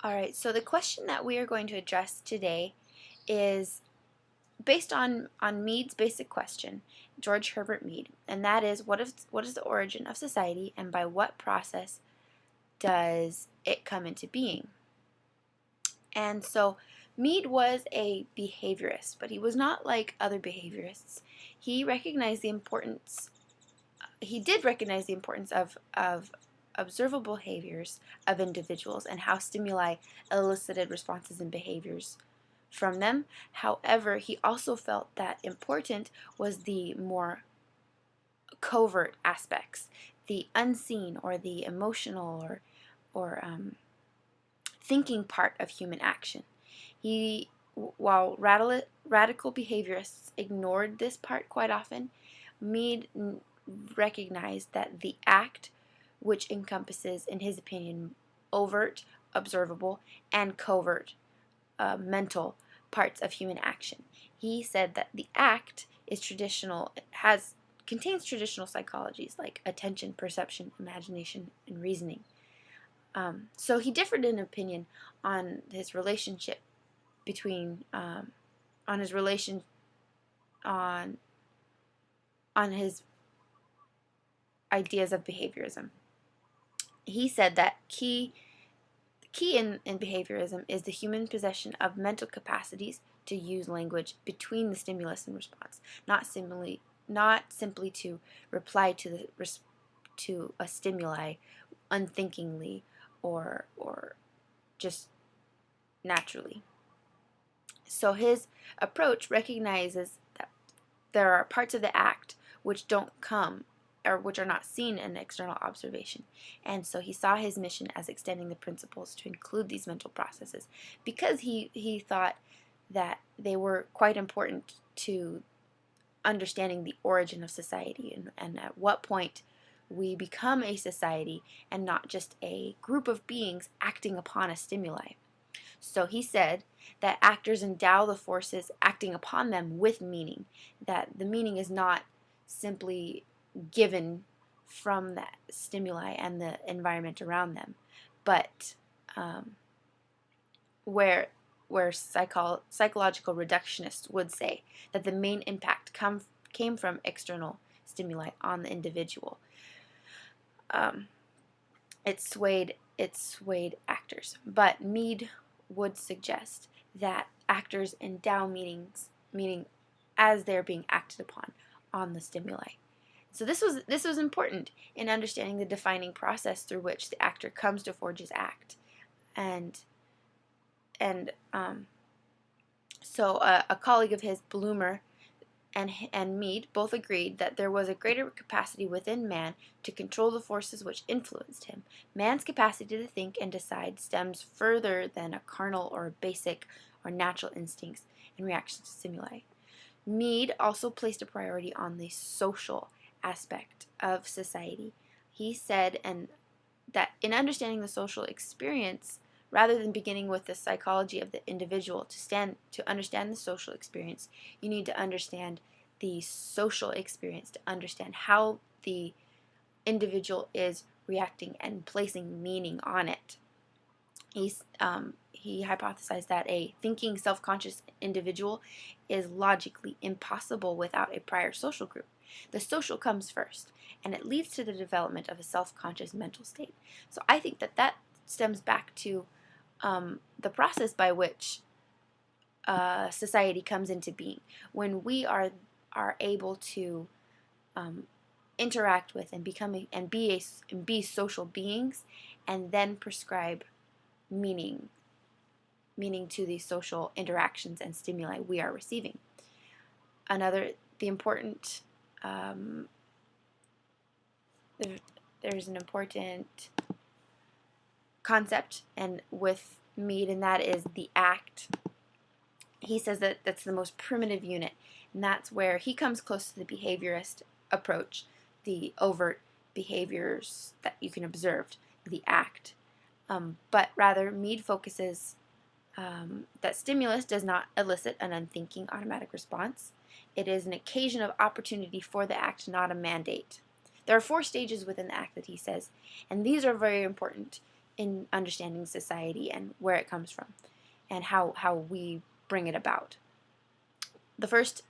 All right, so the question that we are going to address today is based on Mead's basic question, George Herbert Mead, and that is what is the origin of society and by what process does it come into being? And so Mead was a behaviorist, but he was not like other behaviorists. He did recognize the importance of observable behaviors of individuals and how stimuli elicited responses and behaviors from them. However, he also felt that important was the more covert aspects, the unseen or the emotional or thinking part of human action. While radical behaviorists ignored this part quite often, Mead recognized that the act, which encompasses, in his opinion, overt, observable, and covert mental parts of human action. He said that the act is traditional, contains traditional psychologies like attention, perception, imagination, and reasoning. So he differed in opinion on his relationship between, on his relation, on his ideas of behaviorism. He said that key in behaviorism is the human possession of mental capacities to use language between the stimulus and response, not simply to reply to a stimuli unthinkingly or just naturally. So his approach recognizes that there are parts of the act which don't come or which are not seen in external observation. And so he saw his mission as extending the principles to include these mental processes because he thought that they were quite important to understanding the origin of society and at what point we become a society and not just a group of beings acting upon a stimuli. So he said that actors endow the forces acting upon them with meaning, that the meaning is not simply given from the stimuli and the environment around them, but where psychological reductionists would say that the main impact came from external stimuli on the individual. It swayed actors, but Mead would suggest that actors endow meaning as they're being acted upon on the stimuli. So this was important in understanding the defining process through which the actor comes to forge his act, and so a colleague of his, Bloomer, and Mead both agreed that there was a greater capacity within man to control the forces which influenced him. Man's capacity to think and decide stems further than a carnal or basic or natural instincts in reaction to stimuli. Mead also placed a priority on the social aspect of society. He said that in understanding the social experience, rather than beginning with the psychology of the individual, to understand the social experience, you need to understand the social experience to understand how the individual is reacting and placing meaning on it. He hypothesized that a thinking, self-conscious individual is logically impossible without a prior social group. The social comes first, and it leads to the development of a self-conscious mental state. So I think that stems back to the process by which society comes into being. When we are able to interact with and be social beings, and then prescribe meaning to these social interactions and stimuli we are receiving. The important there's an important concept and with Mead, and that is the act. He says that that's the most primitive unit, and that's where he comes close to the behaviorist approach, the overt behaviors that you can observe, the act. But rather, Mead focuses that stimulus does not elicit an unthinking automatic response. It is an occasion of opportunity for the act, not a mandate. There are 4 stages within the act that he says, and these are very important in understanding society and where it comes from and how we bring it about. The first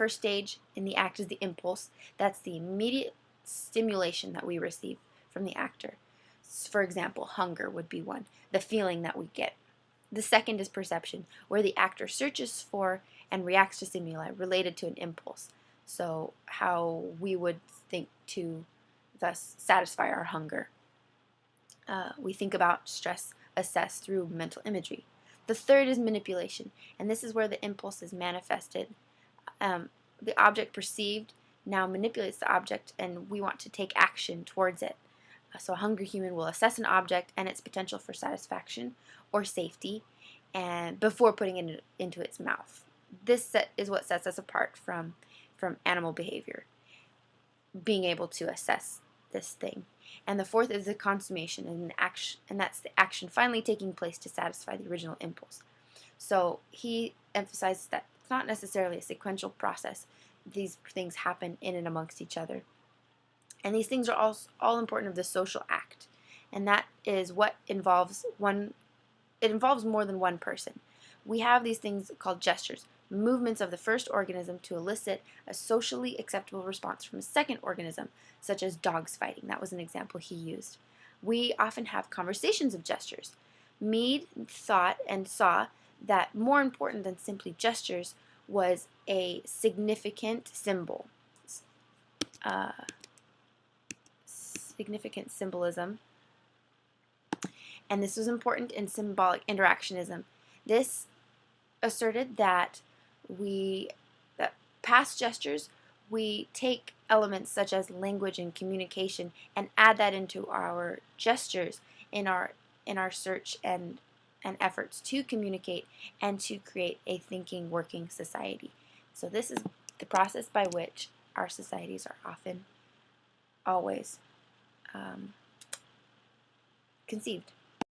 stage in the act is the impulse. That's the immediate stimulation that we receive from the actor. For example, hunger would be one, the feeling that we get. The second is perception, where the actor searches for and reacts to stimuli related to an impulse. So, how we would think to thus satisfy our hunger. We think about stress assessed through mental imagery. The third is manipulation, and this is where the impulse is manifested. The object perceived now manipulates the object, and we want to take action towards it. So a hungry human will assess an object and its potential for satisfaction or safety, and before putting it into its mouth. This is what sets us apart from animal behavior, being able to assess this thing. And the fourth is the consummation, and that's the action finally taking place to satisfy the original impulse. So he emphasizes that it's not necessarily a sequential process. These things happen in and amongst each other. And these things are all important of the social act. And that is what involves it involves more than one person. We have these things called gestures, movements of the first organism to elicit a socially acceptable response from a second organism, such as dogs fighting. That was an example he used. We often have conversations of gestures. Mead thought and saw that more important than simply gestures was a significant symbol. Significant symbolism. And this was important in symbolic interactionism. This asserted that past gestures, we take elements such as language and communication and add that into our gestures in our search and efforts to communicate and to create a thinking, working society. So this is the process by which our societies are often, always conceived.